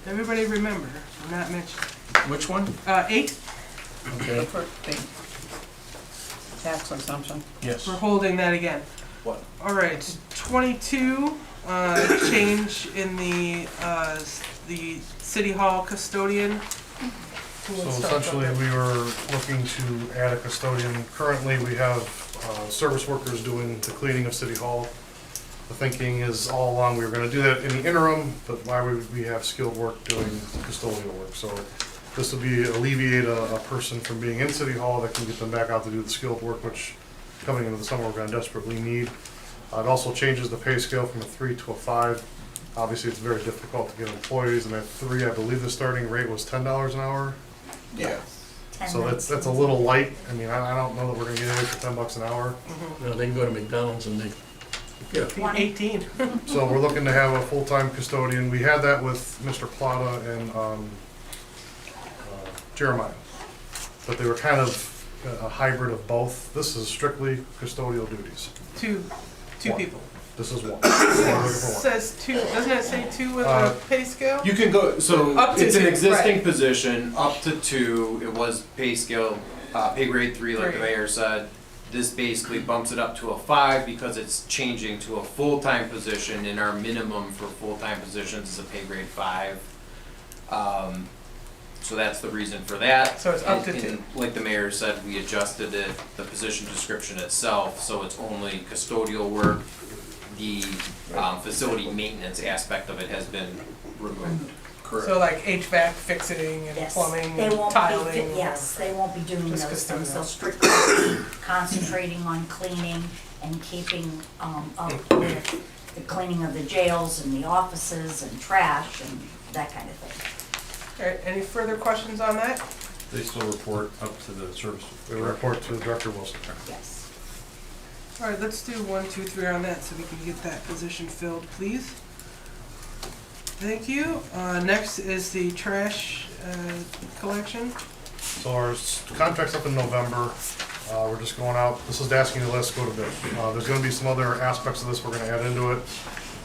Everybody remember, do not mention. Which one? 8, Okay. For the tax exemption. Yes. we're holding that again. What? All right, 22, change in the city hall custodian. Who So wants to talk essentially, about that? we were looking to add a custodian. Currently, we have service workers doing the cleaning of City Hall. The thinking is all along, we were gonna do that in the interim, but why would we have skilled work doing custodial work? So this will be alleviate a person from being in City Hall that can get them back out to do the skilled work, which coming into the summer, we're gonna desperately need. It also changes the pay scale from a 3 to a 5. Obviously, it's very difficult to get employees, and at 3, I believe the starting rate was $10 an hour. Yeah. So that's a little light. I mean, I don't know that we're gonna get anybody for $10 an hour. You know, they can go to McDonald's and they get a 18. So we're looking to have a full-time custodian. We had that with Mr. Plata and Jeremiah, but they were kind of a hybrid of both. This is strictly custodial duties. Two One. people. This is one. We're looking for one. Says 2, doesn't it say 2 with Uh, a pay scale? You can go, so Up to it's an 2, existing right. position, up to 2, it was pay scale, pay grade 3, like the 3. mayor said. This basically bumps it up to a 5 because it's changing to a full-time position, and our minimum for full-time positions is a pay grade 5. So that's the reason for that. So it's up to And 2. like the mayor said, we adjusted it, the position description itself, so it's only custodial work. The facility maintenance aspect of it has been removed. So like HVAC fixing and Yes, plumbing they and won't tiling. be, yes, they won't be doing Just those things, custodial. they'll strictly be concentrating on cleaning and keeping, up with the cleaning of the jails and the offices and trash and that kind of thing. All right, any further questions on that? They still report up to the service. We report to Director Wilson. Yes. All right, let's do 1, 2, 3 on that so we can get that position filled, please. Thank you. Next is the trash collection. So our contract's up in November. We're just going out, this is asking the list, go to bid. There's gonna be some other aspects of this we're gonna add into it.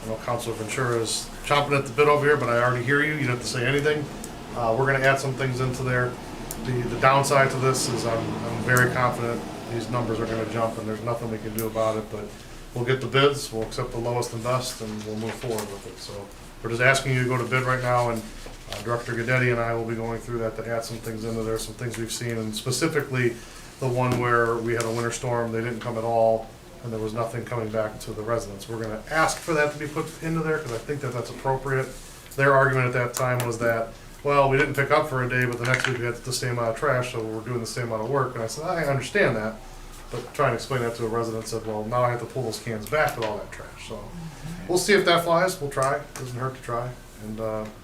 I know Councilor Ventura is chomping at the bit over here, but I already hear you, you don't have to say anything. We're gonna add some things into there. The downside to this is I'm very confident these numbers are gonna jump and there's nothing we can do about it, but we'll get the bids, we'll accept the lowest and best, and we'll move forward with it. So we're just asking you to go to bid right now, and Director Gaddetti and I will be going through that to add some things into there, some things we've seen, and specifically the one where we had a winter storm, they didn't come at all, and there was nothing coming back to the residents. We're gonna ask for that to be put into there, because I think that that's appropriate. Their argument at that time was that, well, we didn't pick up for a day, but the next week we had the same amount of trash, so we're doing the same amount of work. And I said, I understand that, but trying to explain that to a resident said, well, now I have to pull those cans back with all that trash. So we'll see if that flies. We'll try. Doesn't hurt to try. And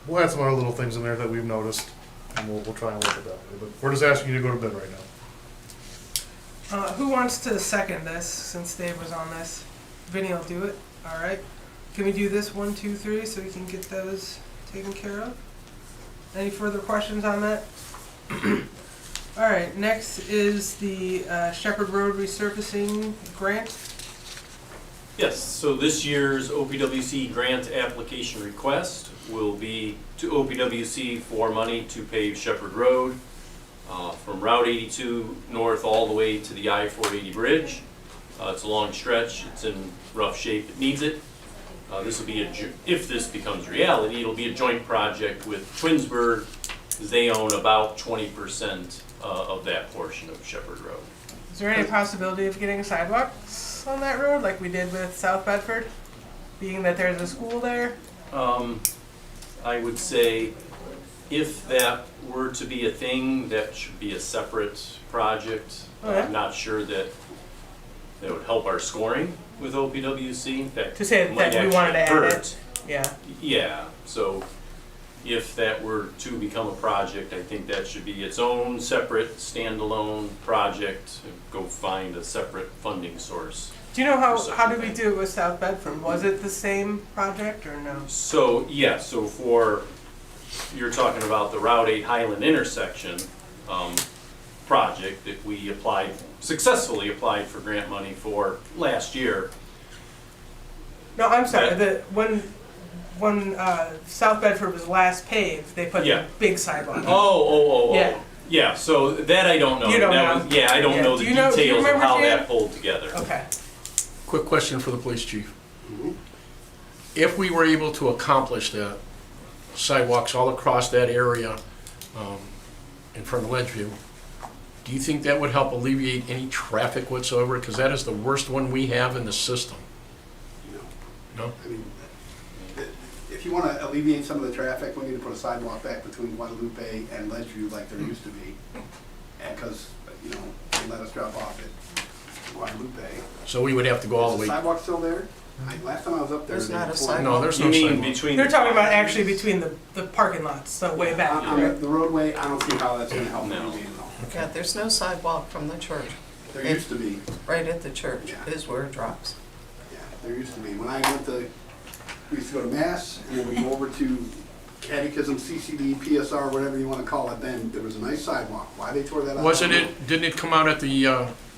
we'll add some other little things in there that we've noticed, and we'll try and work it that way. But we're just asking you to go to bid right now. Who wants to second this, since Dave was on this? Vinny will do it, all right. Can we do this 1, 2, 3 so we can get those taken care of? Any further questions on that? All right, next is the Shepherd Road resurfacing grant. Yes, so this year's OPWC grant application request will be to OPWC for money to pave Shepherd Road from Route 82 north all the way to the I-480 bridge. It's a long stretch, it's in rough shape, it needs it. This will be, if this becomes reality, it'll be a joint project with Twinsburg, because they own about 20% of that portion of Shepherd Road. Is there any possibility of getting sidewalks on that road like we did with South Bedford? Being that there's a school there? I would say if that were to be a thing, that should be a separate project. Okay. I'm not sure that would help our scoring with OPWC. In fact, To say it might that we wanted to actually add hurt. it? Yeah. Yeah, so if that were to become a project, I think that should be its own separate standalone project. Go find a separate funding source. Do you know For how such a did we thing. do it with South Bedford? Was it the same project or no? So, yeah, so for, you're talking about the Route 8 Highland intersection project that we successfully applied for grant money for last year. No, I'm sorry. Yeah. when South Bedford was last paved, they put Yeah. the big sidewalk. Oh. Yeah. Yeah, so that I don't know. You don't That know? was- Yeah, I don't Yeah. know Do the you know- do you details of remember, how Jan? that pulled together. Okay. Quick question for the police chief. If we were able to accomplish that, sidewalks all across that area in front of Ledgeview, do you think that would help alleviate any traffic whatsoever? Because that is the worst one we have in the system. No? I mean, if you want to alleviate some of the traffic, we need to put a sidewalk back between Guadalupe and Ledgeview like there used to be. And because, you know, they let us drop off at Guadalupe. So we would have to go all Is the the way. sidewalk still there? Last time I was up there. There's they not a tore it sidewalk. No, there's You no mean sidewalk. between? They're talking about actually between the parking lots, so way back. On the roadway, I don't see how that's going to help No. alleviate it all. Yeah, there's no sidewalk from the church. There used to be, Right at the church Yeah. is where it drops. yeah, there used to be. When I went to, we used to go to Mass, and then we go over to Catechism, CCD, PSR, whatever you want to call it then, there was a nice sidewalk. Why they tore that out? Wasn't it, didn't it come out at the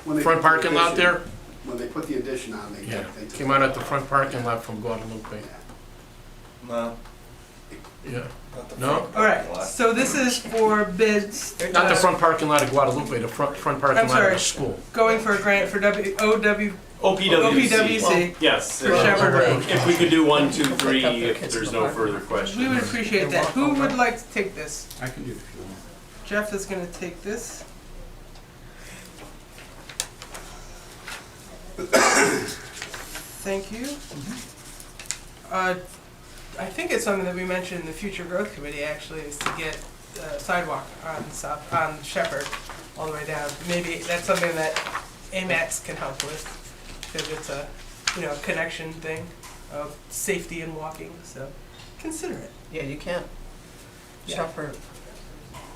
When they front put the parking lot addition- there? When they put the addition on, they Yeah, they took came out that at the front parking lot from Guadalupe. No, Yeah. not the No? front All right, parking lot. so this is for bids. Not the front parking lot of Guadalupe, the front parking I'm lot of sorry. the school. Going for a grant for OPWC. OPWC. Yes. For Shepherd Road. If we could do 1, 2, 3, Pick up their if kids there's from no the further We questions. would appreciate that. Who would like to take this? I can do it if you want. Jeff is gonna take this. Thank you. I think it's something that we mentioned in the Future Growth Committee, actually, is to get sidewalk on Shepherd all the way down. Maybe that's something that AMAX can help with, because it's a, connection thing of safety and walking, so consider it. Yeah, you can't. Yeah. Shepherd.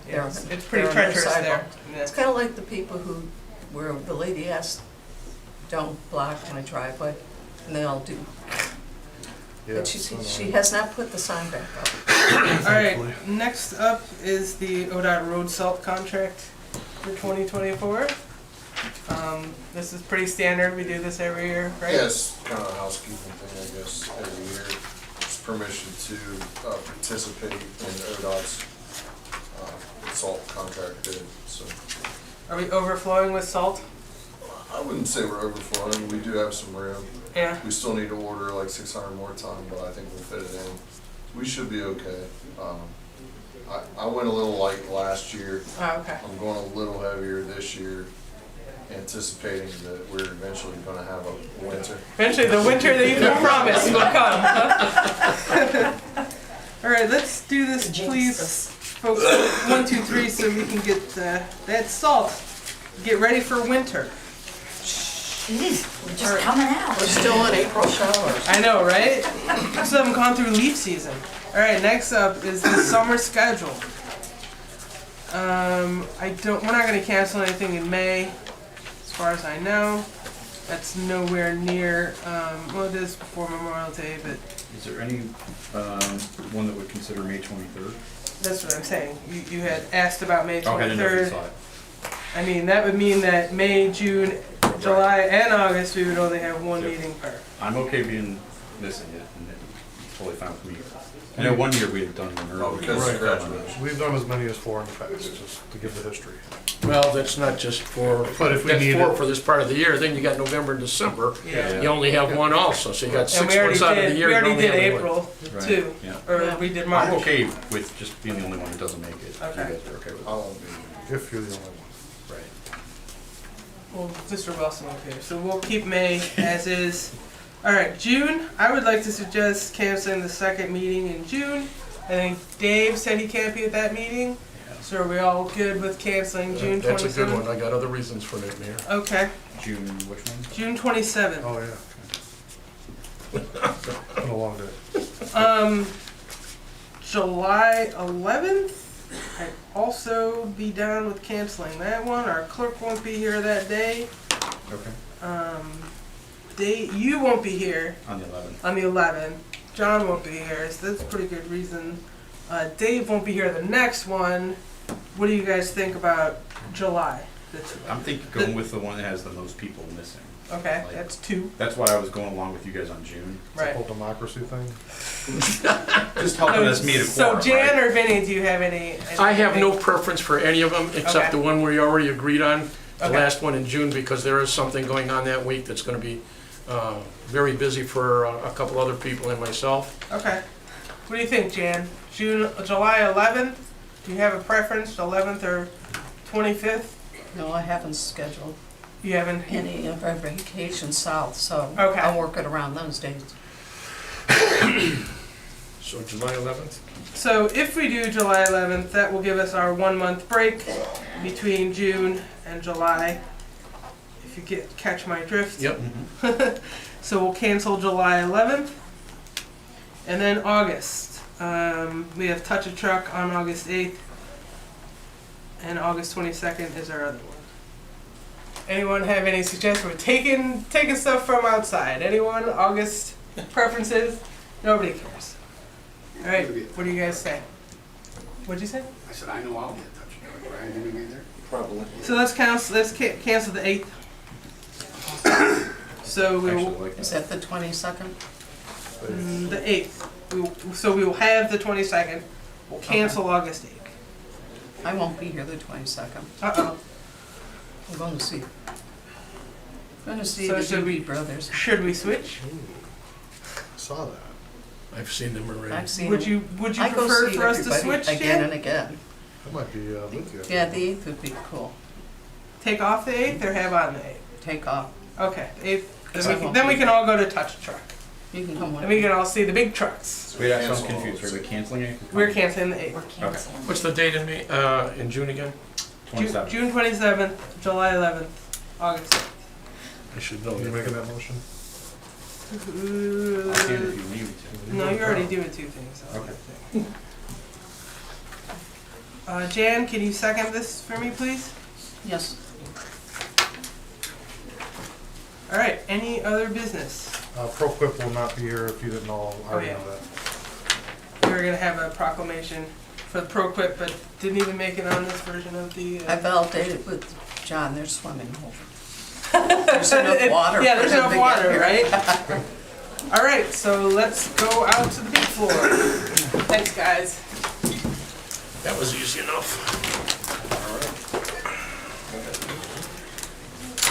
Yeah, it's pretty there are no treacherous there. sidewalks. Yeah. It's kind of like the people where the lady asked, don't block my driveway, and they all do. Yeah, But she has not put the sign back up. All right, next up is the ODOT road salt contract for 2024. This is pretty standard, we do this every year, right? Yes, kind of a housekeeping thing, I guess, every year. Just permission to participate in ODOT's salt contract bid, so. Are we overflowing with salt? I wouldn't say we're overflowing, we do have some room. Yeah. We still need to order like 600 more ton, but I think we'll fit it in. We should be okay. I went a little light last year. Oh, okay. I'm going a little heavier this year, anticipating that we're eventually gonna have a winter. Eventually, the winter that you promised will come. Huh? All right, let's do this, Jinx please, us. folks. 1, 2, 3, so we can get that salt. Get ready for winter. We're just coming out. We're still in April showers. I know, right? Some of them gone through leaf season. All right, next up is the summer schedule. We're not gonna cancel anything in May, as far as I know. That's nowhere near, well, it is before Memorial Day, but Is there any one that would consider May 23rd? that's what I'm saying. You had asked about May Okay, I didn't know if you 23rd. saw it. I mean, that would mean that May, June, July, and August, we would only have one Yep. meeting per. I'm okay being missing it, and it's totally fine with me. I know one year we had done one Oh, early. because of graduation. We've done as many as 4 in the past, just to give the history. Well, that's not just for, But if we that's need four it- for this part of the year, then you got November and December. Yeah. You only have one also, so you got And 6 we already months out of the did, year. we you already only did have one. April Right, too, yeah. or we did March. I'm okay with just being the only one that doesn't make it. If you Okay. guys are okay with it. I won't be. If you're the only one. Right. Well, Mr. Wilson will be here, so we'll keep May as is. All right, June, I would like to suggest canceling the second meeting in June. I think Dave said he can't be at that meeting, so are we all good with canceling June 27th? That's a good one, I got other reasons for that, Mayor. Okay, June, which one? June 27th. Oh, yeah. Been a long day. July 11th, I'd also be down with canceling that one. Our clerk won't be here that day. Okay. You won't be here On the 11th. on the 11th. John won't be here, so that's a pretty good reason. Dave won't be here the next one. What do you guys think about July? The two. I'm thinking going with the one that has the most people missing. Okay, that's 2. That's why I was going along with you guys on June. It's a Right. whole democracy thing. Just helping us meet a So quorum, Jan right? or Vinny, do you have any? I have no anything? preference for any of them, except Okay. the one we already agreed on, the Okay. last one in June, because there is something going on that week that's gonna be very busy for a couple other people and myself. Okay. What do you think, Jan? July 11th? Do you have a preference, 11th or 25th? No, I haven't scheduled You haven't? any of our vacation south, so Okay. I'll work it around those days. So July 11th? So if we do July 11th, that will give us our 1-month break between June and July. If you catch my drift. Yep. So we'll cancel July 11th. And then August. We have Touch a Truck on August 8th. And August 22nd is our other one. Anyone have any suggestions? We're taking stuff from outside. Anyone? August preferences? Nobody cares. All right. What do you guys say? What'd you say? I said, I know I'll be a touch truck, Brian, you gonna be there? Probably. So let's cancel the 8th. So we Actually, will, like Is that. that the 22nd? the 8th. So we will have the 22nd. We'll cancel August 8th. I won't be here the 22nd. Uh-oh. I'm going to see So the should we- Doobie Brothers. Should we switch? I saw that. I've seen them already. I've seen Would them. you I go prefer see for us to everybody switch, again Jan? and again. I might be with you. Yeah, the 8th would be cool. Take off the 8th or have on the 8th? Take off. Okay, the 8th. Because I Then we won't can all go to Touch a Truck. You can come with And we me. can all see the big trucks. Wait, I'm Cancel. confused. Are we canceling it? We're canceling the 8th. We're canceling. What's the date in June again? 27. June 27th, July 11th, August 8th. I should know Are you making that. that motion? I'll do it if you need me to. No, you're already doing 2 things. Okay. Jan, can you second this for me, please? Yes. All right, any other business? ProQuip will not be here if you didn't all already yeah. know that. We were gonna have a proclamation for the ProQuip, but didn't even make it on this version of the. I validated with John, they're swimming over. There's enough water. Yeah, for there's them enough to get water, here. right? All right, so let's go out to the big floor. Thanks, guys. That was easy enough.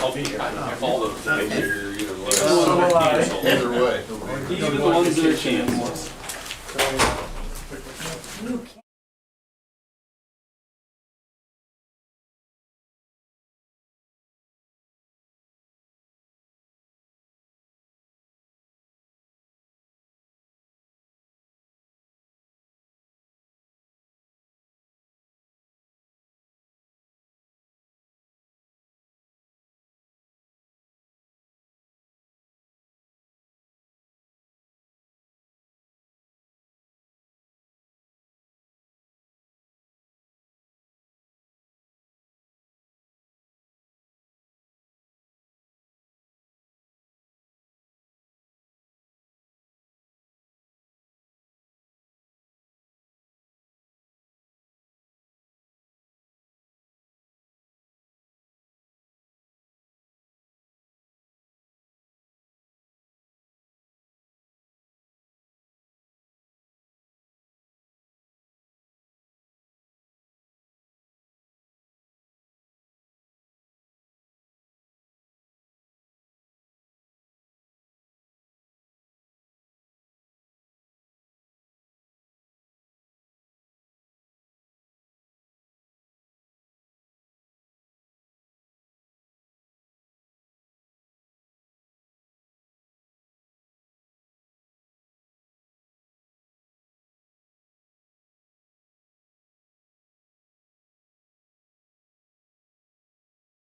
I'll be here. All those. Maybe you're either way. So will I. Either way. Even the ones that are canceled. You can't.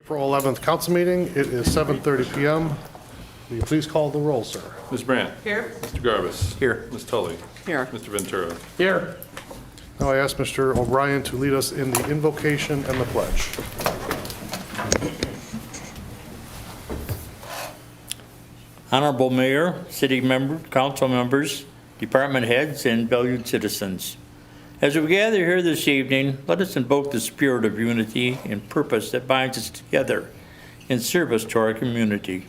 April 11th council meeting, it is 7:30 PM. Will you please call the roll, sir? Ms. Brandt. Here. Mr. Garbus. Here. Ms. Tully. Here. Mr. Ventura. Here. Now I ask Mr. O'Brien to lead us in the invocation and the pledge. Honorable Mayor, city members, council members, department heads, and valued citizens. As we gather here this evening, let us invoke the spirit of unity and purpose that binds us together in service to our community.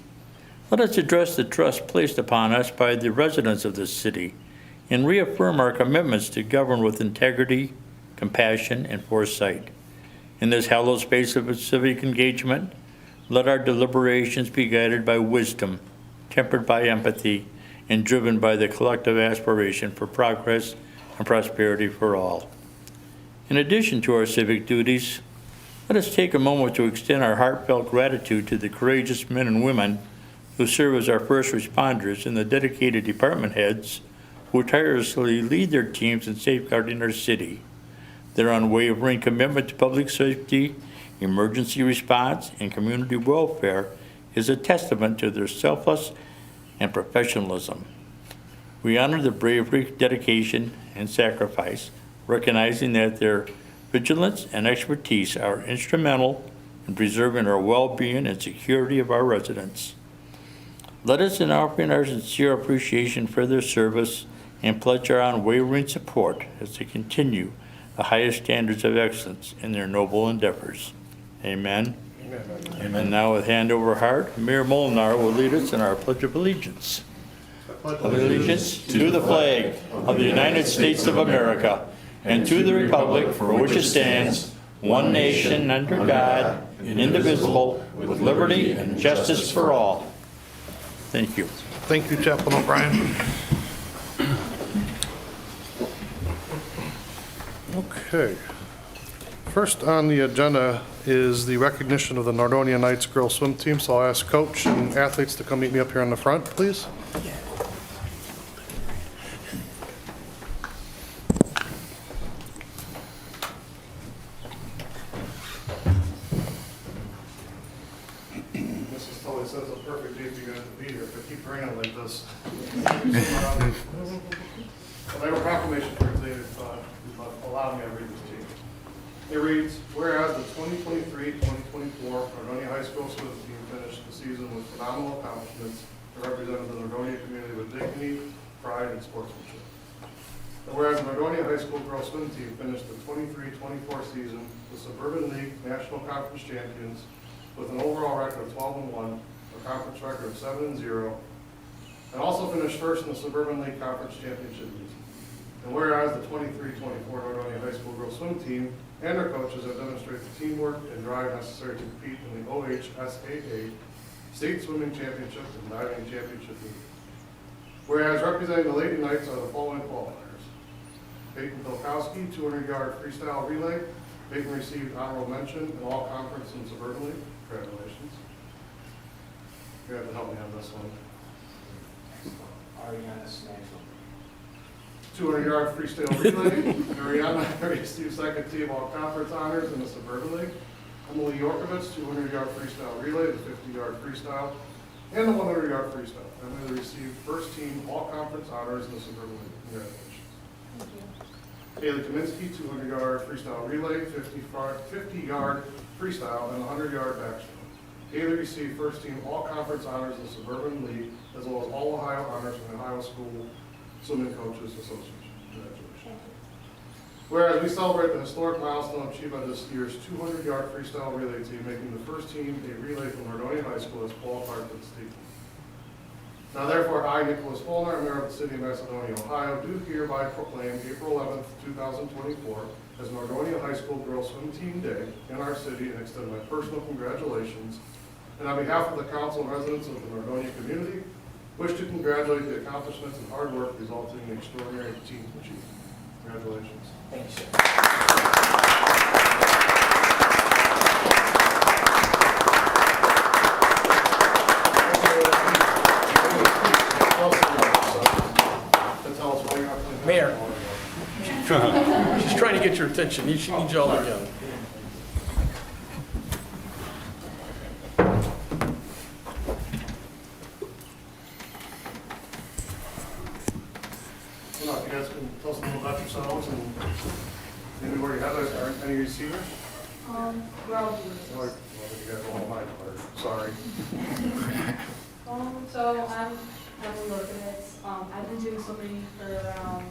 Let us address the trust placed upon us by the residents of this city and reaffirm our commitments to govern with integrity, compassion, and foresight. In this hallowed space of civic engagement, let our deliberations be guided by wisdom, tempered by empathy, and driven by the collective aspiration for progress and prosperity for all. In addition to our civic duties, let us take a moment to extend our heartfelt gratitude to the courageous men and women who serve as our first responders and the dedicated department heads who tirelessly lead their teams in safeguarding our city. Their unwavering commitment to public safety, emergency response, and community welfare is a testament to their selfless and professionalism. We honor the bravery, dedication, and sacrifice, recognizing that their vigilance and expertise are instrumental in preserving our well-being and security of our residents. Let us, in offering our sincere appreciation for their service, and pledge our unwavering support as they continue the highest standards of excellence in their noble endeavors. Amen. Amen. And now, with hand over heart, Mayor Molinar will lead us in our Pledge of Allegiance. Allegiance to the flag of the United States of America and to the republic for which it stands, one nation under God, indivisible, with liberty and justice for all. Thank you. Thank you, Chaplain O'Brien. Okay. First on the agenda is the recognition of the Nordonia Knights girls swim team, so I'll ask coach and athletes to come meet me up here in the front, please. Mrs. Tully says it's a perfect day for you guys to be here, but keep raining like this. I have a proclamation for today that allowed me to read this to you. It reads, whereas the 2023-2024 Nordonia High School swim team finished the season with phenomenal accomplishments and represented the Nordonia community with dignity, pride, and sportsmanship. And whereas the Nordonia High School girls swim team finished the 23-24 season the Suburban League National Conference champions with an overall record of 12-1, a conference record of 7-0, and also finished first in the Suburban League Conference Championship season. And whereas the 23-24 Nordonia High School girls swim team and their coaches have demonstrated the teamwork and drive necessary to compete in the OHSAA State Swimming Championship and Diving Championship meet. Whereas representing the Lady Knights are the following qualifiers. Peyton Pilkowski, 200-yard freestyle relay. Peyton received honorable mention in all conference and Suburban League. Congratulations. You have to help me on this one. Ariana Snagsel. 200-yard freestyle relay. Ariana received second team all conference honors in the Suburban League. Emily Yorkovich, 200-yard freestyle relay, the 50-yard freestyle, and the 100-yard freestyle. Emily received first team all conference honors in the Suburban League. Congratulations. Haley Kaminsky, 200-yard freestyle relay, 50-yard freestyle, and 100-yard backstroke. Haley received first team all conference honors in the Suburban League, as well as all Ohio honors from the Ohio School Swimming Coaches Association. Congratulations. Whereas we celebrate the historic milestone achieved by this year's 200-yard freestyle relay team, making the first team a relay from Nordonia High School as qualified for the state team. Now therefore, I, Nicholas Polnar, Mayor of the City of Macedonia, Ohio, do hereby proclaim April 11th, 2024 as Nordonia High School Girls Swim Team Day in our city and extend my personal congratulations. And on behalf of the council and residents of the Nordonia community, wish to congratulate the accomplishments and hard work resulting in extraordinary team achievement. Congratulations. Thank you, sir. Mayor, she's trying to get your attention. She needs you all together. You guys can tell us a little about yourselves and maybe where you have any receivers? We're all doing this. Well, you guys all my part. Sorry. So I'm Emily Lopez. I've been doing swimming for around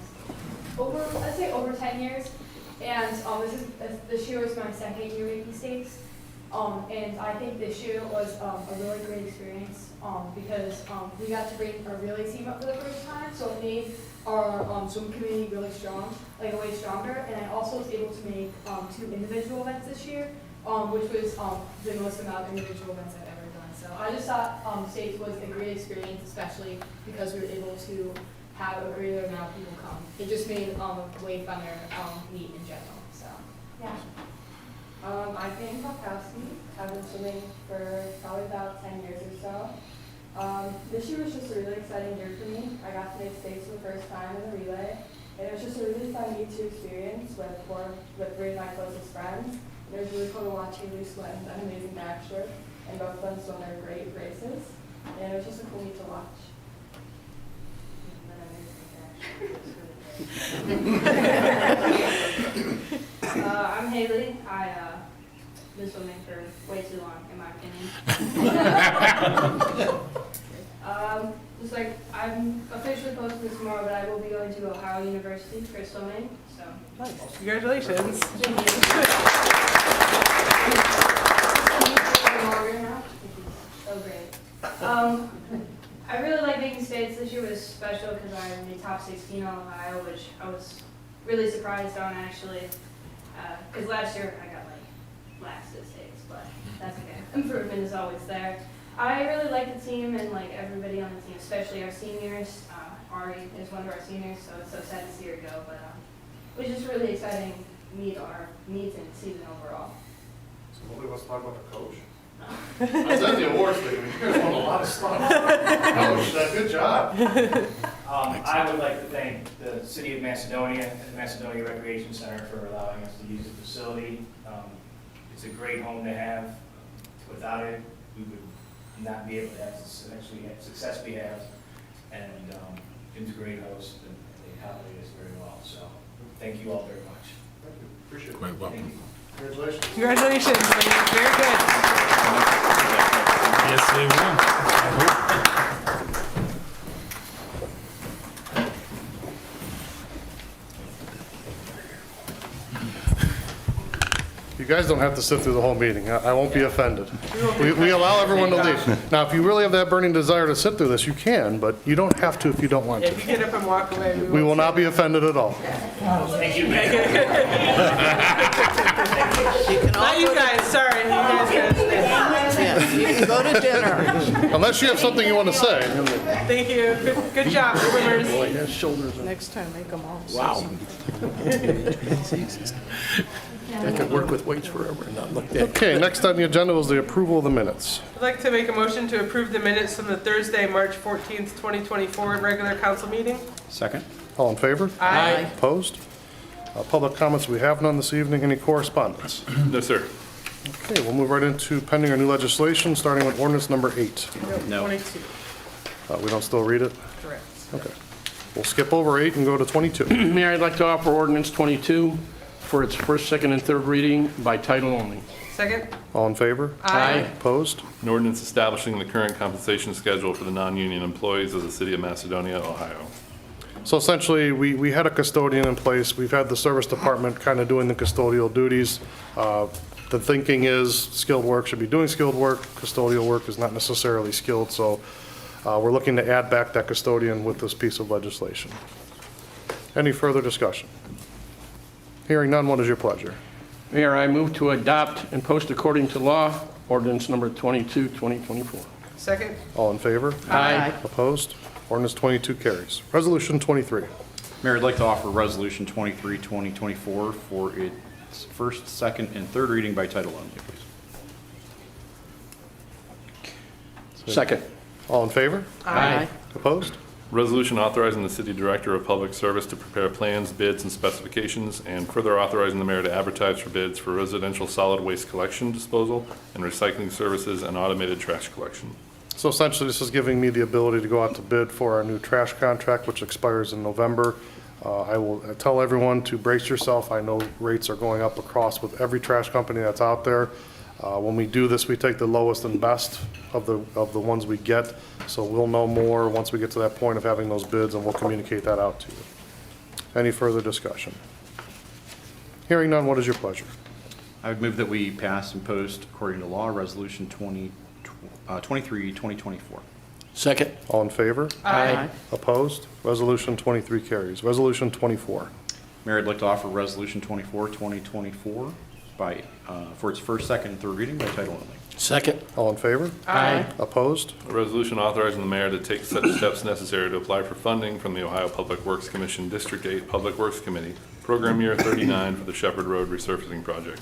I'd say over 10 years. And this year was my second year making stakes. And I think this year was a really great experience because we got to bring our relay team up for the first time, so it made our swim community really strong, like way stronger. And I also was able to make 2 individual events this year, which was the most amount of individual events I've ever done. So I just thought stakes was a great experience, especially because we were able to have a greater amount of people come. It just made a way funner meet in general. So yeah. I've been Polkowski. I've been swimming for probably about 10 years or so. This year was just a really exciting year for me. I got to make stakes for the first time in the relay. And it was just a really fun meet to experience with 3 of my closest friends. And it was really cool to watch Haley swim that amazing backstroke. And both of them swim their great races. And it was just a cool meet to watch. I'm Haley. I've been swimming for way too long, in my opinion. Just like, I'm officially posting this tomorrow, but I will be going to Ohio University for swimming, so. Nice. Congratulations. Thank you. So great. I really like making states. This year was special because I made top 16 on Ohio, which I was really surprised on actually. Because last year I got like last at states, but that's okay. Improvement is always there. I really like the team and like everybody on the team, especially our seniors. Ari is one of our seniors, so it's so sad to see her go. But it was just really exciting meet and season overall. So nobody wants to talk about the coach? That's at the awards thing. You guys won a lot of stuff. Coach, good job. I would like to thank the City of Macedonia and the Macedonia Recreation Center for allowing us to use the facility. It's a great home to have. Without it, we would not be able to have the success we have. And Jim's a great host, and they accommodate us very well. So thank you all very much. Thank you. Appreciate it. Quite welcome. Congratulations. Congratulations. Very good. Yes, they will. You guys don't have to sit through the whole meeting. I won't be offended. We allow everyone to leave. Now, if you really have that burning desire to sit through this, you can, but you don't have to if you don't want If to. you get up and walk away, We will not be offended at all. Thank you. Not you guys, sorry. You guys gotta stay. Yeah, you can go to dinner. Unless you have something you want to say. Thank you. Good job, swimmers. Next time, make them all. Wow. I could work with weights forever and not look that. Okay, next on the agenda was the approval of the minutes. I'd like to make a motion to approve the minutes from the Thursday, March 14th, 2024 regular council meeting. Second? All in favor? Aye. Opposed? Public comments, we have none this evening. Any correspondence? No, sir. Okay, we'll move right into pending our new legislation, starting with ordinance number 8. No. 22, We don't still read it? correct. Okay. We'll skip over 8 and go to 22. Mayor, I'd like to offer ordinance 22 for its first, second, and third reading by title only. Second? All in favor? Aye. Opposed? An ordinance establishing the current compensation schedule for the non-union employees of the City of Macedonia, Ohio. So essentially, we had a custodian in place. We've had the service department kind of doing the custodial duties. The thinking is skilled work should be doing skilled work. Custodial work is not necessarily skilled, so we're looking to add back that custodian with this piece of legislation. Any further discussion? Hearing none, what is your pleasure? Mayor, I move to adopt and post according to law ordinance number 22, 2024. Second? All in favor? Aye. Opposed? Ordinance 22 carries. Resolution 23. Mayor, I'd like to offer Resolution 23, 2024 for its first, second, and third reading by title only, please. Second. All in favor? Aye. Opposed? Resolution authorizing the City Director of Public Service to prepare plans, bids, and specifications, and further authorizing the mayor to advertise for bids for residential solid waste collection, disposal, and recycling services and automated trash collection. So essentially, this is giving me the ability to go out to bid for our new trash contract, which expires in November. I will tell everyone to brace yourself. I know rates are going up across with every trash company that's out there. When we do this, we take the lowest and best of the ones we get. So we'll know more once we get to that point of having those bids, and we'll communicate that out to you. Any further discussion? Hearing none, what is your pleasure? I would move that we pass and post according to law, Resolution 23, 2024. Second. All in favor? Aye. Opposed? Resolution 23 carries. Resolution 24. Mayor, I'd like to offer Resolution 24, 2024 for its first, second, and third reading by title only. Second. All in favor? Aye. Opposed? A resolution authorizing the mayor to take such steps necessary to apply for funding from the Ohio Public Works Commission District 8 Public Works Committee, Program Year 39 for the Shepherd Road Resurfacing Project.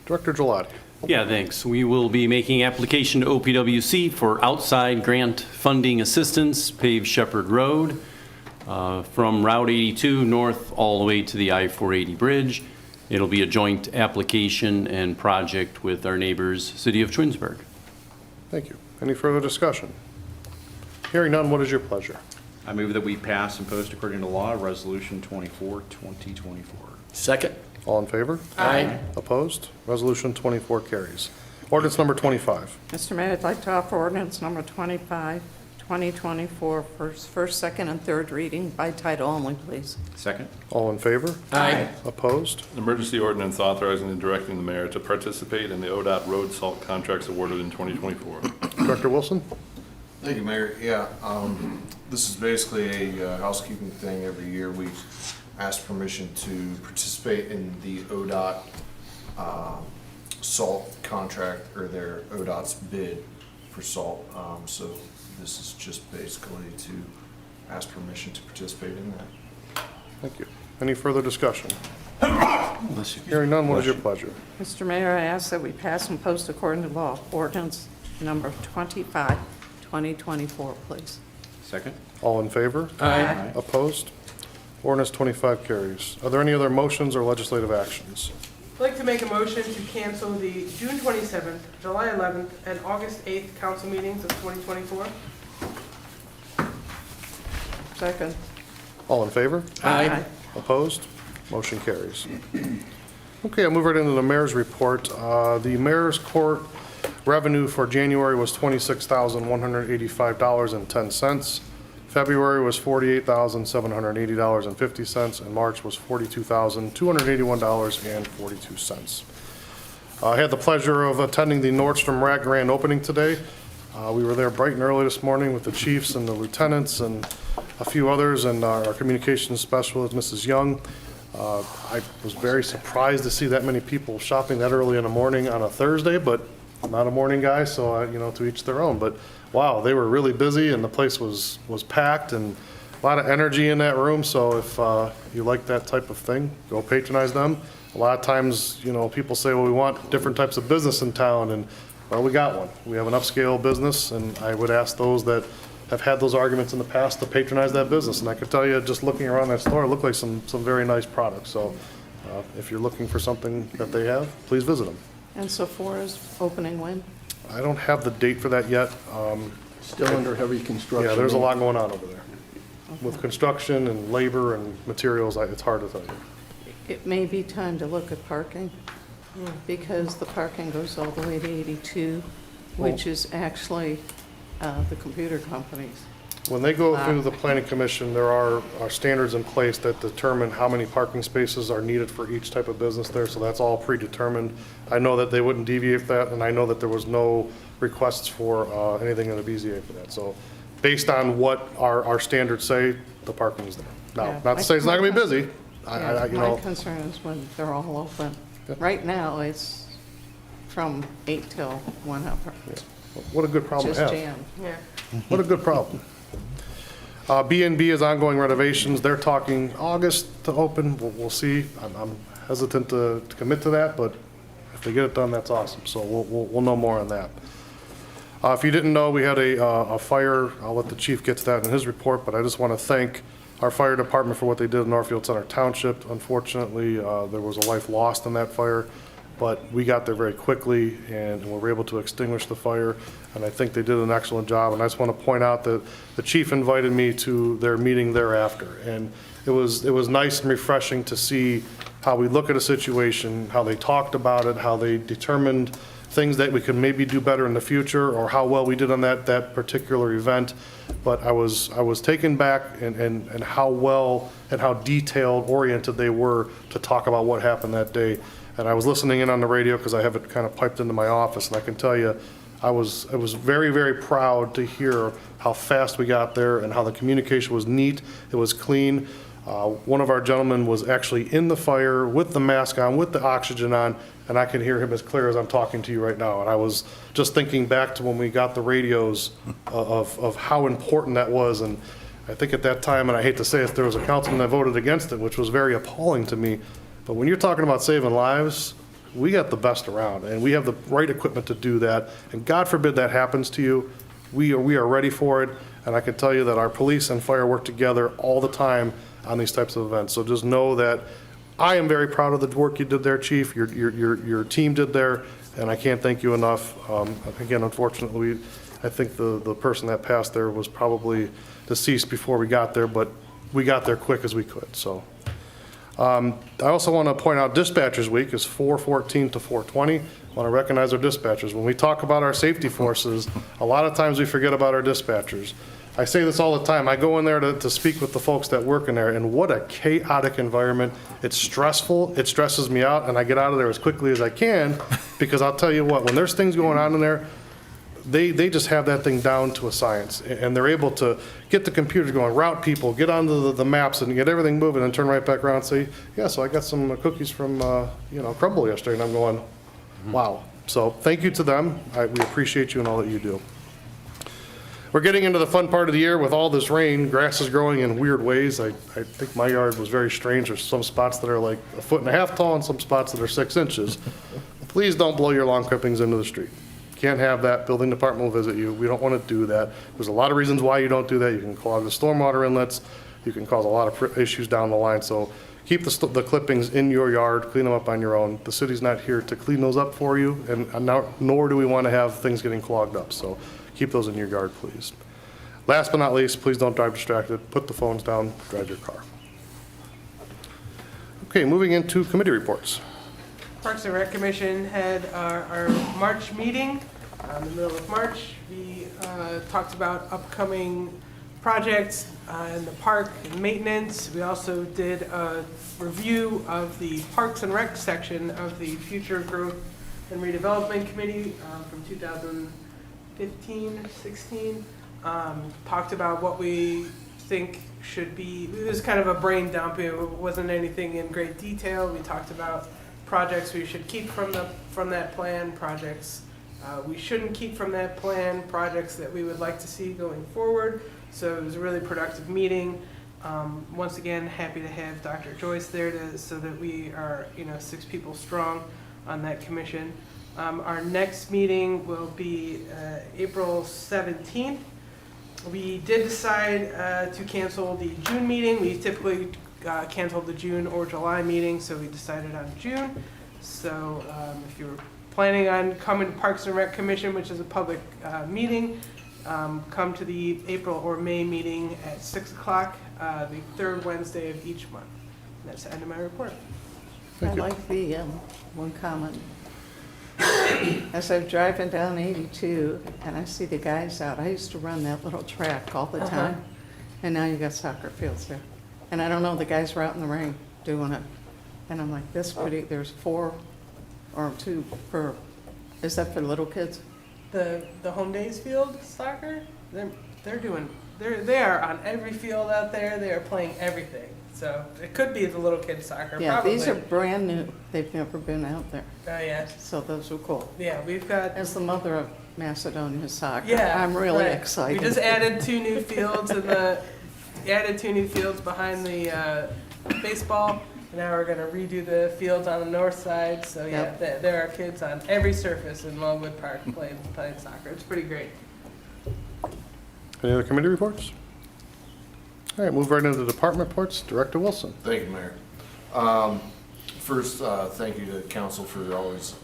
Director Gelati. Yeah, thanks. We will be making application to OPWC for outside grant funding assistance, pave Shepherd Road from Route 82 north all the way to the I-480 bridge. It'll be a joint application and project with our neighbors, City of Twinsburg. Thank you. Any further discussion? Hearing none, what is your pleasure? I move that we pass and post according to law, Resolution 24, 2024. Second. All in favor? Aye. Opposed? Resolution 24 carries. Ordinance number 25. Mr. Mayor, I'd like to offer ordinance number 25, 2024, first, second, and third reading by title only, please. Second. All in favor? Aye. Opposed? An emergency ordinance authorizing and directing the mayor to participate in the ODOT road salt contracts awarded in 2024. Director Wilson? Thank you, Mayor. Yeah, this is basically a housekeeping thing. Every year we ask permission to participate in the ODOT salt contract, or their ODOT's bid for salt. So this is just basically to ask permission to participate in that. Thank you. Any further discussion? Hearing none, what is your pleasure? Mr. Mayor, I ask that we pass and post according to law ordinance number 25, 2024, please. Second. All in favor? Aye. Opposed? Ordinance 25 carries. Are there any other motions or legislative actions? I'd like to make a motion to cancel the June 27th, July 11th, and August 8th council meetings of 2024. Second. All in favor? Aye. Opposed? Motion carries. Okay, I'll move right into the mayor's report. The mayor's court revenue for January was $26,185.10. February was $48,780.50, and March was $42,281.42. I had the pleasure of attending the Nordstrom Rack grand opening today. We were there bright and early this morning with the chiefs and the lieutenants and a few others, and our communications specialist, Mrs. Young. I was very surprised to see that many people shopping that early in the morning on a Thursday, but I'm not a morning guy, so to each their own. But wow, they were really busy, and the place was packed, and a lot of energy in that room. So if you like that type of thing, go patronize them. A lot of times, people say, well, we want different types of business in town, and well, we got one. We have an upscale business, and I would ask those that have had those arguments in the past to patronize that business. And I can tell you, just looking around that store, it looked like some very nice products. So if you're looking for something that they have, please visit them. And Sephora's opening when? I don't have the date for that yet. Still under heavy construction. Yeah, there's a lot going on over there. With construction and labor and materials, it's hard to tell you. It may be time to look at parking, because the parking goes all the way to 82, which is actually the computer companies. When they go through the planning commission, there are standards in place that determine how many parking spaces are needed for each type of business there, so that's all predetermined. I know that they wouldn't deviate that, and I know that there was no requests for anything in the BZA for that. So based on what our standards say, the parking is there. Now, Yeah, not to say it's not gonna be busy. My concern is when they're all open. Yeah. Right now, it's from 8 till 1 hour. What a good problem to have. Just jammed. Yeah. What a good problem. B&B is ongoing renovations. They're talking August to open. We'll see. I'm hesitant to commit to that, but if they get it done, that's awesome. So we'll know more on that. If you didn't know, we had a fire. I'll let the chief get to that in his report, but I just want to thank our fire department for what they did in Northfield Center Township. Unfortunately, there was a life lost in that fire, but we got there very quickly and we were able to extinguish the fire, and I think they did an excellent job. And I just want to point out that the chief invited me to their meeting thereafter, and it was nice and refreshing to see how we look at a situation, how they talked about it, how they determined things that we could maybe do better in the future, or how well we did on that particular event. But I was taken back and how well and how detailed oriented they were to talk about what happened that day. And I was listening in on the radio because I have it kind of piped into my office, and I can tell you, I was very, very proud to hear how fast we got there and how the communication was neat. It was clean. One of our gentlemen was actually in the fire with the mask on, with the oxygen on, and I can hear him as clear as I'm talking to you right now. And I was just thinking back to when we got the radios of how important that was. And I think at that time, and I hate to say it, there was a councilman that voted against it, which was very appalling to me. But when you're talking about saving lives, we got the best around, and we have the right equipment to do that. And God forbid that happens to you, we are ready for it. And I can tell you that our police and fire work together all the time on these types of events. So just know that I am very proud of the work you did there, Chief. Your team did there, and I can't thank you enough. Again, unfortunately, I think the person that passed there was probably deceased before we got there, but we got there quick as we could. So I also want to point out Dispatchers Week is 4/14 to 4/20. I want to recognize our dispatchers. When we talk about our safety forces, a lot of times we forget about our dispatchers. I say this all the time. I go in there to speak with the folks that work in there, and what a chaotic environment. It's stressful. It stresses me out, and I get out of there as quickly as I can, because I'll tell you what, when there's things going on in there, they just have that thing down to a science, and they're able to get the computers going, route people, get onto the maps, and get everything moving, and turn right back around and say, yeah, so I got some cookies from Crumble yesterday, and I'm going, wow. So thank you to them. We appreciate you and all that you do. We're getting into the fun part of the year with all this rain. Grass is growing in weird ways. I think my yard was very strange. There's some spots that are like 1.5 feet tall and some spots that are 6 inches. Please don't blow your lawn clippings into the street. Can't have that. Building department will visit you. We don't want to do that. There's a lot of reasons why you don't do that. You can clog the stormwater inlets. You can cause a lot of issues down the line. So keep the clippings in your yard. Clean them up on your own. The city's not here to clean those up for you, and nor do we want to have things getting clogged up. So keep those in your yard, please. Last but not least, please don't drive distracted. Put the phones down, drive your car. Okay, moving into committee reports. Parks and Rec Commission had our March meeting in the middle of March. We talked about upcoming projects in the park and maintenance. We also did a review of the Parks and Rec section of the Future Growth and Redevelopment Committee from 2015, 16. Talked about what we think should be. It was kind of a brain dump. It wasn't anything in great detail. We talked about projects we should keep from that plan, projects we shouldn't keep from that plan, projects that we would like to see going forward. So it was a really productive meeting. Once again, happy to have Dr. Joyce there so that we are 6 people strong on that commission. Our next meeting will be April 17th. We did decide to cancel the June meeting. We typically canceled the June or July meeting, so we decided on June. So if you're planning on coming to Parks and Rec Commission, which is a public meeting, come to the April or May meeting at 6 o'clock, the 3rd Wednesday of each month. And that's the end of my report. I like the one comment. As I'm driving down 82 and I see the guys out, I used to run that little track all the time, and now you got soccer fields there. And I don't know, the guys were out in the rain doing it. And I'm like, there's 4 or 2 per, is that for little kids? The Home Days field soccer, they are on every field out there. They are playing everything. So it could be the little kids soccer. Yeah, probably. These are brand new. They've never been out there. Oh yeah. So those are cool. Yeah, we've got. As the mother of Macedonia soccer, Yeah, I'm really right. excited. We just added 2 new fields behind the baseball. Now we're gonna redo the fields on the north side. So yeah, there are kids on every surface in Longwood Park playing soccer. It's pretty great. Any other committee reports? All right, move right into the department reports. Director Wilson. Thank you, Mayor. First, thank you to council for always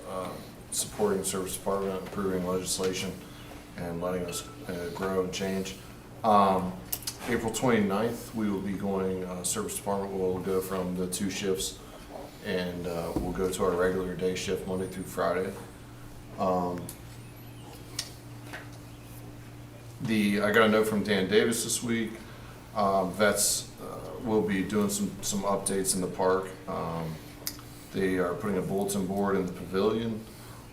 supporting the service department, approving legislation, and letting us grow and change. April 29th, we will be going, service department will go from the 2 shifts, and we'll go to our regular day shift Monday through Friday. I got a note from Dan Davis this week. Vets will be doing some updates in the park. They are putting a bulletin board in the pavilion.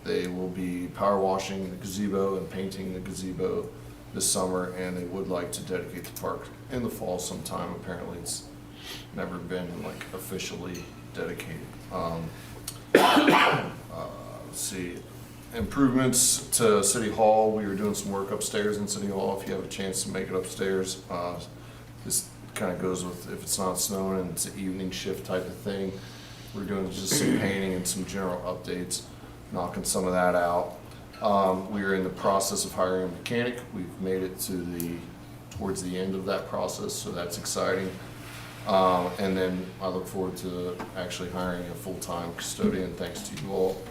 They will be power washing the gazebo and painting the gazebo this summer, and they would like to dedicate the park in the fall sometime. Apparently it's never been like officially dedicated. Let's see, improvements to City Hall. We were doing some work upstairs in City Hall. If you have a chance to make it upstairs, this kind of goes with if it's not snowing and it's an evening shift type of thing. We're doing just some painting and some general updates, knocking some of that out. We are in the process of hiring a mechanic. We've made it to towards the end of that process, so that's exciting. And then I look forward to actually hiring a full-time custodian, thanks to you all.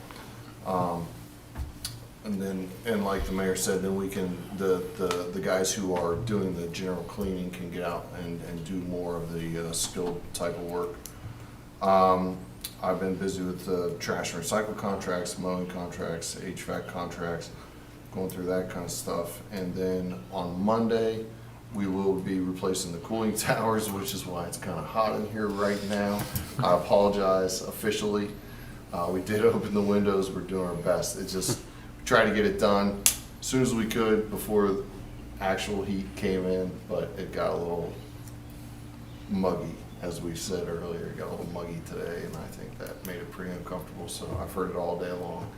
And like the mayor said, then we can, the guys who are doing the general cleaning can get out and do more of the skilled type of work. I've been busy with the trash and recycle contracts, mowing contracts, HVAC contracts, going through that kind of stuff. And then on Monday, we will be replacing the cooling towers, which is why it's kind of hot in here right now. I apologize officially. We did open the windows. We're doing our best. It's just try to get it done as soon as we could before actual heat came in, but it got a little muggy, as we said earlier. It got a little muggy today, and I think that made it pretty uncomfortable. So I've heard it all day long,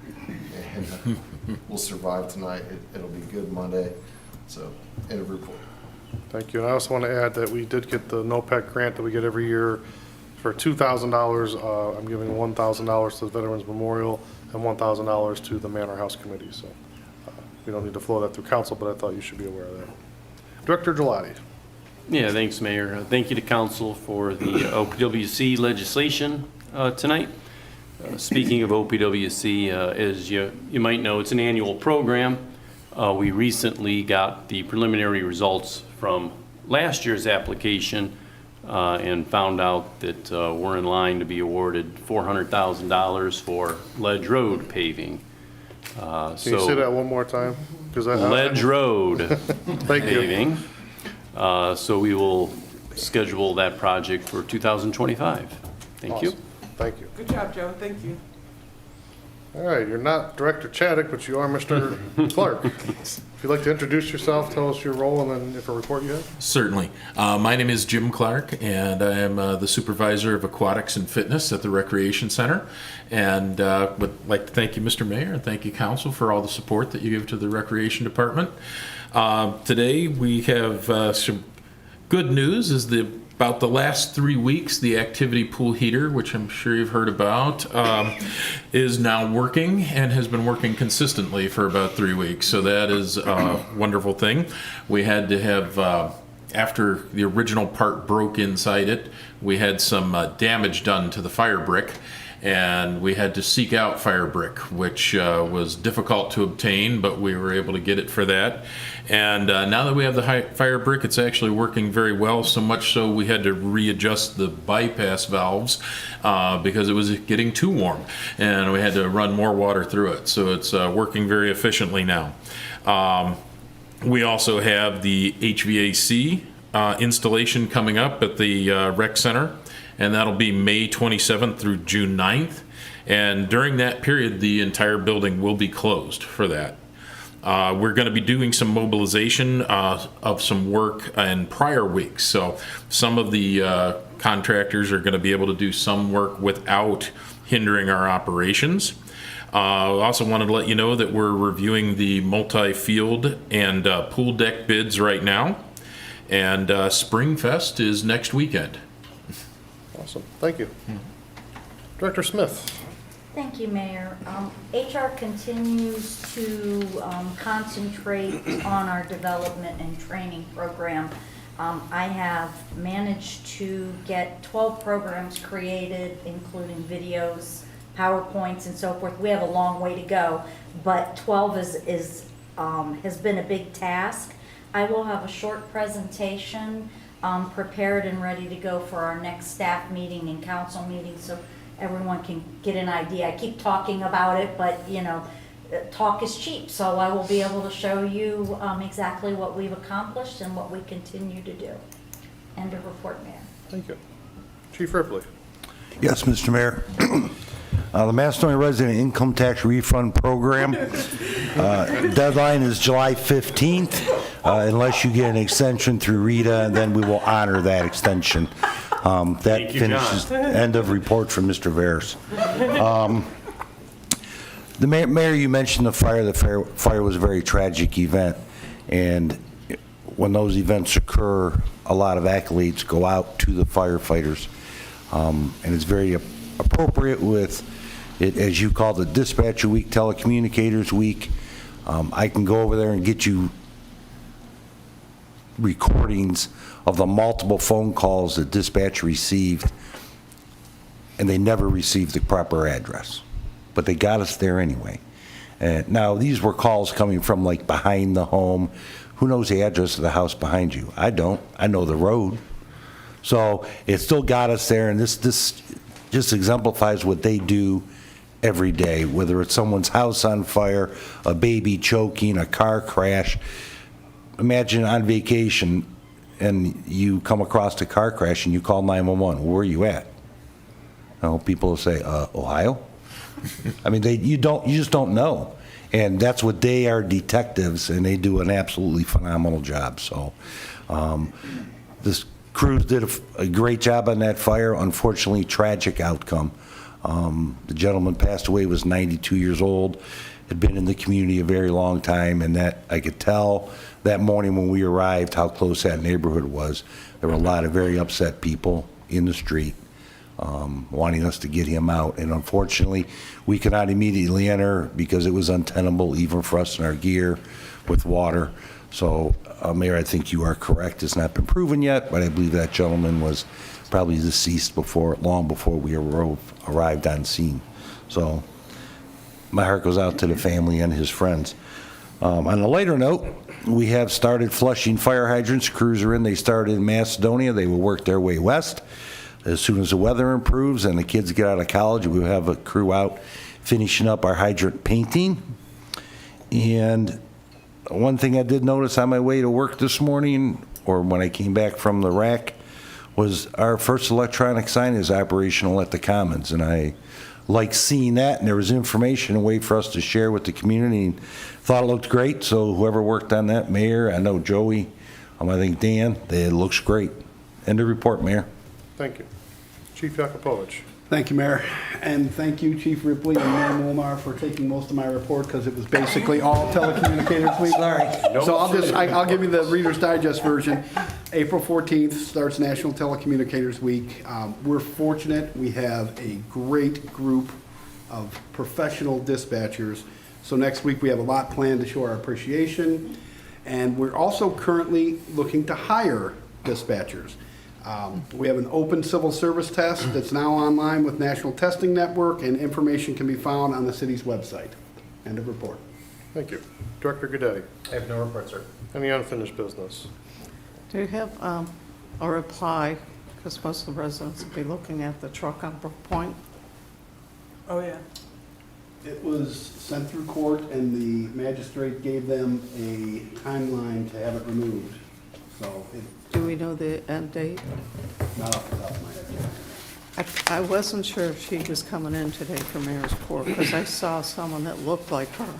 and we'll survive tonight. It'll be good Monday. So, end of report. Thank you. And I also want to add that we did get the NOPEC grant that we get every year for $2,000. I'm giving $1,000 to the Veterans Memorial and $1,000 to the Manor House Committee. So we don't need to flow that through council, but I thought you should be aware of that. Director Gelati. Yeah, thanks, Mayor. Thank you to council for the OPWC legislation tonight. Speaking of OPWC, as you might know, it's an annual program. We recently got the preliminary results from last year's application and found out that we're in line to be awarded $400,000 for Ledge Road paving. Can you say that one more time? Ledge Road paving. You. So we will schedule that project for 2025. Thank you. Thank you. Good job, Joe. Thank you. All right, you're not Director Chaddick, but you are Mr. Clark. If you'd like to introduce yourself, tell us your role, and then if a report you have. Certainly. My name is Jim Clark, and I am the supervisor of aquatics and fitness at the Recreation Center. And would like to thank you, Mr. Mayor, and thank you, Council, for all the support that you give to the Recreation Department. Today we have some good news. About the last 3 weeks, the activity pool heater, which I'm sure you've heard about, is now working and has been working consistently for about 3 weeks. So that is a wonderful thing. We had to have, after the original part broke inside it, we had some damage done to the fire brick. And we had to seek out fire brick, which was difficult to obtain, but we were able to get it for that. And now that we have the fire brick, it's actually working very well, so much so we had to readjust the bypass valves because it was getting too warm, and we had to run more water through it. So it's working very efficiently now. We also have the HVAC installation coming up at the rec center, and that'll be May 27th through June 9th. And during that period, the entire building will be closed for that. We're going to be doing some mobilization of some work in prior weeks. So some of the contractors are going to be able to do some work without hindering our operations. I also wanted to let you know that we're reviewing the multi-field and pool deck bids right now. And Springfest is next weekend. Awesome. Thank you. Director Smith. Thank you, Mayor. HR continues to concentrate on our development and training program. I have managed to get 12 programs created, including videos, PowerPoints, and so forth. We have a long way to go, but 12 has been a big task. I will have a short presentation prepared and ready to go for our next staff meeting and council meeting, so everyone can get an idea. I keep talking about it, but you know, talk is cheap, so I will be able to show you exactly what we've accomplished and what we continue to do. End of report, Mayor. Thank you. Chief Ripley. Yes, Mr. Mayor. The Macedonia Resident Income Tax Refund Program, deadline is July 15th. Unless you get an extension through Rita, then we will honor that extension. That finishes, end of report from Mr. Veras. The mayor, you mentioned the fire. The fire was a very tragic event, and when those events occur, a lot of accolades go out to the firefighters, and it's very appropriate with it, as you call it, Dispatcher Week, Telecommunicators Week. I can go over there and get you recordings of the multiple phone calls that dispatch received, and they never received the proper address, but they got us there anyway. Now, these were calls coming from like behind the home. Who knows the address of the house behind you? I don't. I know the road. So it still got us there, and this just exemplifies what they do every day, whether it's someone's house on fire, a baby choking, a car crash. Imagine on vacation and you come across a car crash and you call 911. Where are you at? People will say, Ohio? I mean, you just don't know. And that's what they are, detectives, and they do an absolutely phenomenal job. So this crews did a great job on that fire. Unfortunately, tragic outcome. The gentleman passed away, was 92 years old, had been in the community a very long time, and that I could tell that morning when we arrived how close that neighborhood was. There were a lot of very upset people in the street wanting us to get him out, and unfortunately we could not immediately enter because it was untenable even for us in our gear with water. So Mayor, I think you are correct. It's not been proven yet, but I believe that gentleman was probably deceased long before we arrived on scene. So my heart goes out to the family and his friends. On a lighter note, we have started flushing fire hydrants. Crews are in. They started in Macedonia. They will work their way west. As soon as the weather improves and the kids get out of college, we'll have a crew out finishing up our hydrant painting. And one thing I did notice on my way to work this morning, or when I came back from the rack, was our first electronic sign is operational at the Commons. And I like seeing that, and there was information, a way for us to share with the community, and thought it looked great. So whoever worked on that, Mayor, I know Joey, I think Dan, it looks great. End of report, Mayor. Thank you. Chief Yakupovich. Thank you, Mayor, and thank you, Chief Ripley and Mayor Molnar, for taking most of my report, because it was basically all telecommunicators week. Sorry. So I'll give you the Reader's Digest version. April 14th starts National Telecommunicators Week. We're fortunate, we have a great group of professional dispatchers. So next week we have a lot planned to show our appreciation, and we're also currently looking to hire dispatchers. We have an open civil service test that's now online with National Testing Network, and information can be found on the city's website. End of report. Thank you. Director Goodetti. I have no report, sir. Any unfinished business? Do you have a reply, because most of the residents will be looking at the truck on Brook Point? Oh, yeah. It was sent through court, and the magistrate gave them a timeline to have it removed. So Do we know the end date? not off the top of my head. I wasn't sure if she was coming in today for Mayor's Court, because I saw someone that looked like her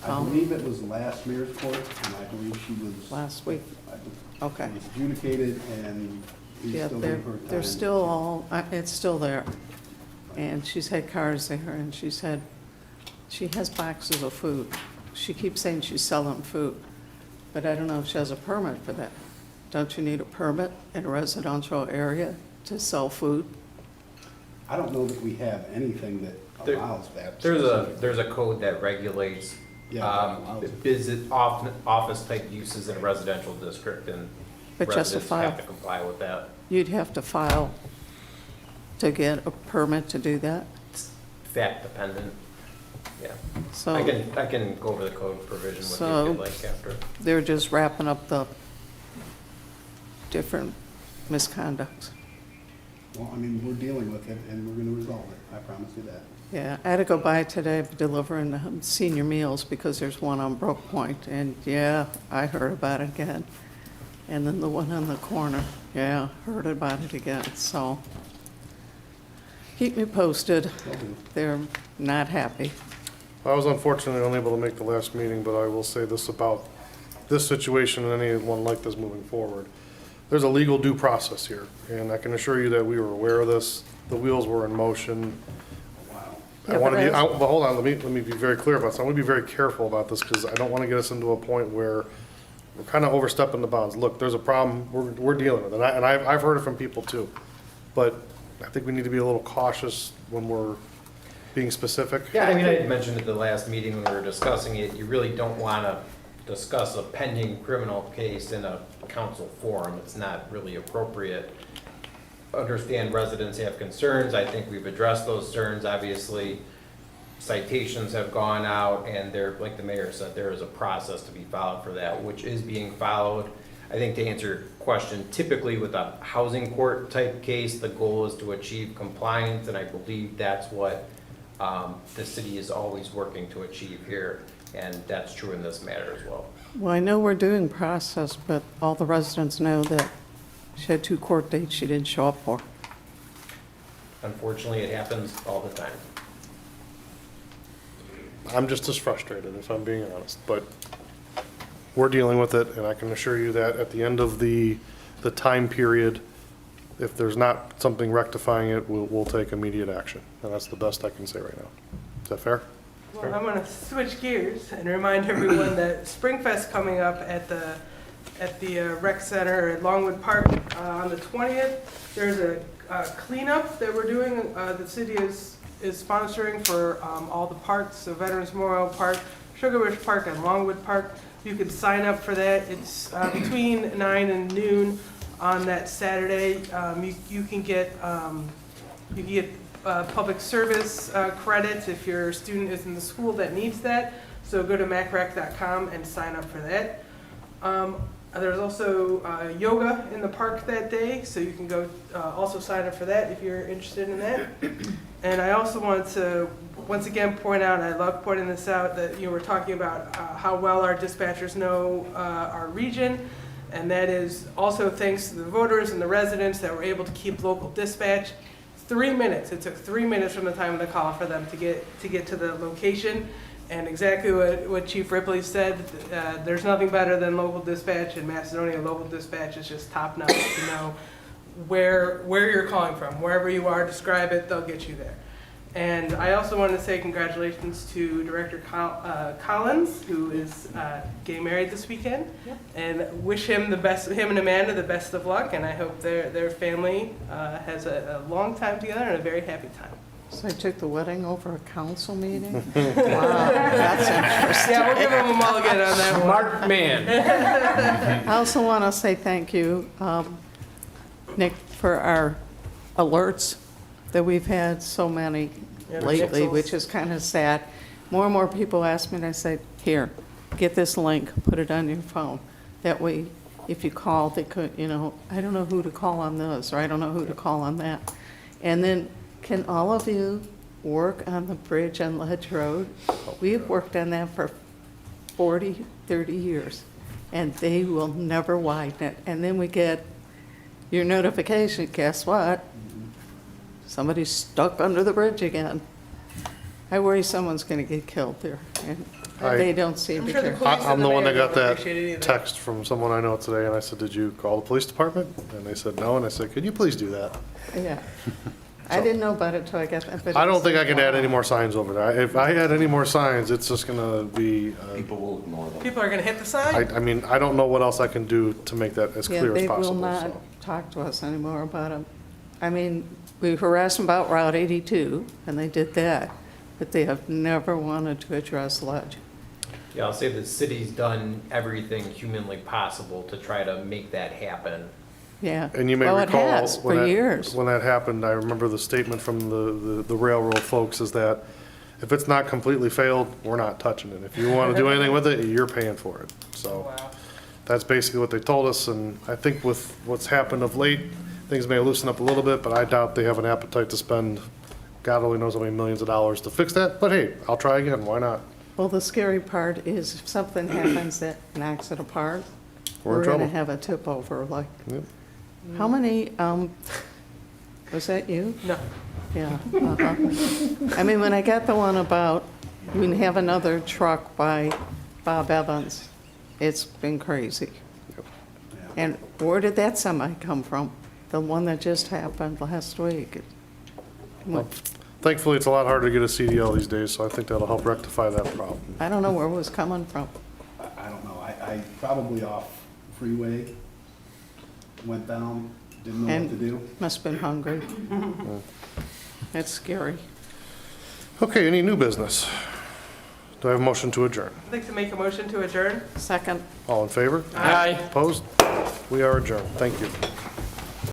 I believe it was last mayor's court, and I believe she was. last week. Okay. It was adjudicated, and he's Yeah, still they're, giving her time. they're still all, it's still there. And she's had cars there, and she said she has boxes of food. She keeps saying she's selling food, but I don't know if she has a permit for that. Don't you need a permit in a residential area to sell food? I don't know that we have anything that allows that. There's a code that regulates business office type uses in a residential district, and But residents justify- have to comply with that. You'd have to file to get a permit to do that? Fact dependent. Yeah. So I can go over the code provision with you if you'd like after. they're just wrapping up the different misconducts. Well, I mean, we're dealing with it, and we're gonna resolve it. I promise you that. Yeah, I had to go by today delivering senior meals because there's one on Brook Point, and yeah, I heard about it again. And then the one on the corner, yeah, heard about it again, so keep me posted. They're not happy. I was unfortunately unable to make the last meeting, but I will say this about this situation and anyone like this moving forward. There's a legal due process here, and I can assure you that we were aware of this. The wheels were in motion. I Yeah, want to but be, but hold on, let me be very clear about this. I want to be very careful about this because I don't want to get us into a point where we're kind of overstepping the bounds. Look, there's a problem, we're dealing with it, and I've heard it from people too. But I think we need to be a little cautious when we're being specific. Yeah, I mean, I had mentioned at the last meeting when we were discussing it, you really don't want to discuss a pending criminal case in a council forum. It's not really appropriate. Understand residents have concerns. I think we've addressed those concerns. Obviously, citations have gone out, and there, like the mayor said, there is a process to be followed for that, which is being followed. I think to answer your question, typically with a housing court type case, the goal is to achieve compliance, and I believe that's what the city is always working to achieve here, and that's true in this matter as well. Well, I know we're doing process, but all the residents know that she had 2 court dates she didn't show up for. Unfortunately, it happens all the time. I'm just as frustrated, if I'm being honest, but we're dealing with it, and I can assure you that at the end of the time period, if there's not something rectifying it, we'll take immediate action, and that's the best I can say right now. Is that fair? Well, I'm gonna switch gears and remind everyone that Springfest coming up at the rec center at Longwood Park on the 20th. There's a cleanup that we're doing. The city is sponsoring for all the parks, so Veterans Memorial Park, Sugar Bush Park, and Longwood Park. You can sign up for that. It's between 9 and noon on that Saturday. You can get public service credits if your student is in the school that needs that. So go to macrec.com and sign up for that. There's also yoga in the park that day, so you can go also sign up for that if you're interested in that. And I also wanted to once again point out, and I love pointing this out, that we're talking about how well our dispatchers know our region, and that is also thanks to the voters and the residents that were able to keep local dispatch 3 minutes. It took 3 minutes from the time of the call for them to get to the location. And exactly what Chief Ripley said, there's nothing better than local dispatch in Macedonia. Local dispatch is just top notch to know where you're calling from. Wherever you are, describe it, they'll get you there. And I also want to say congratulations to Director Collins, who is getting married this weekend, and wish him the best, him and Amanda the best of luck, and I hope their family has a long time together and a very happy time. So I took the wedding over a council meeting? Wow, that's interesting. Yeah, we'll give him a mulligan on that one. Smart man. I also want to say thank you, Nick, for our alerts that we've had so many lately, which is kind of sad. More and more people ask me, and I say, here, get this link, put it on your phone. That way, if you call, they could, I don't know who to call on this, or I don't know who to call on that. And then, can all of you work on the bridge on Ledge Road? We've worked on that for 40, 30 years, and they will never widen it. And then we get your notification, guess what? Somebody's stuck under the bridge again. I worry someone's gonna get killed there, and they don't seem to care. I'm the one that got that text from someone I know today, and I said, did you call the police department? And they said no, and I said, could you please do that? Yeah. I didn't know about it till I got that. I don't think I can add any more signs over there. If I add any more signs, it's just gonna be. People will ignore them. People are gonna hit the sign? I mean, I don't know what else I can do to make that as clear as possible. Yeah, they will not so. talk to us anymore about it. I mean, we harassed them about Route 82, and they did that, but they have never wanted to address Ledge. Yeah, I'll say the city's done everything humanly possible to try to make that happen. Yeah. And you may Well, recall it has for years. when that happened, I remember the statement from the railroad folks is that if it's not completely failed, we're not touching it. If you want to do anything with it, you're paying for it. So that's basically what they told us. And I think with what's happened of late, things may loosen up a little bit, but I doubt they have an appetite to spend God only knows how many millions of dollars to fix that, but hey, I'll try again, why not? Well, the scary part is if something happens that knocks it apart, We're in we're gonna trouble. have a tip over, like, Yep. how many, was that you? No. Yeah. I mean, when I got the one about, we have another truck by Bob Evans, it's been crazy. And where did that semi come from? The one that just happened last week? Well, thankfully, it's a lot harder to get a CDL these days, so I think that'll help rectify that problem. I don't know where it was coming from. I don't know, I probably off freeway, went down, didn't know what to do. Must have been hungry. That's scary. Okay, any new business? Do I have a motion to adjourn? I'd like to make a motion to adjourn. Second. All in favor? Aye. Opposed? We are adjourned. Thank you.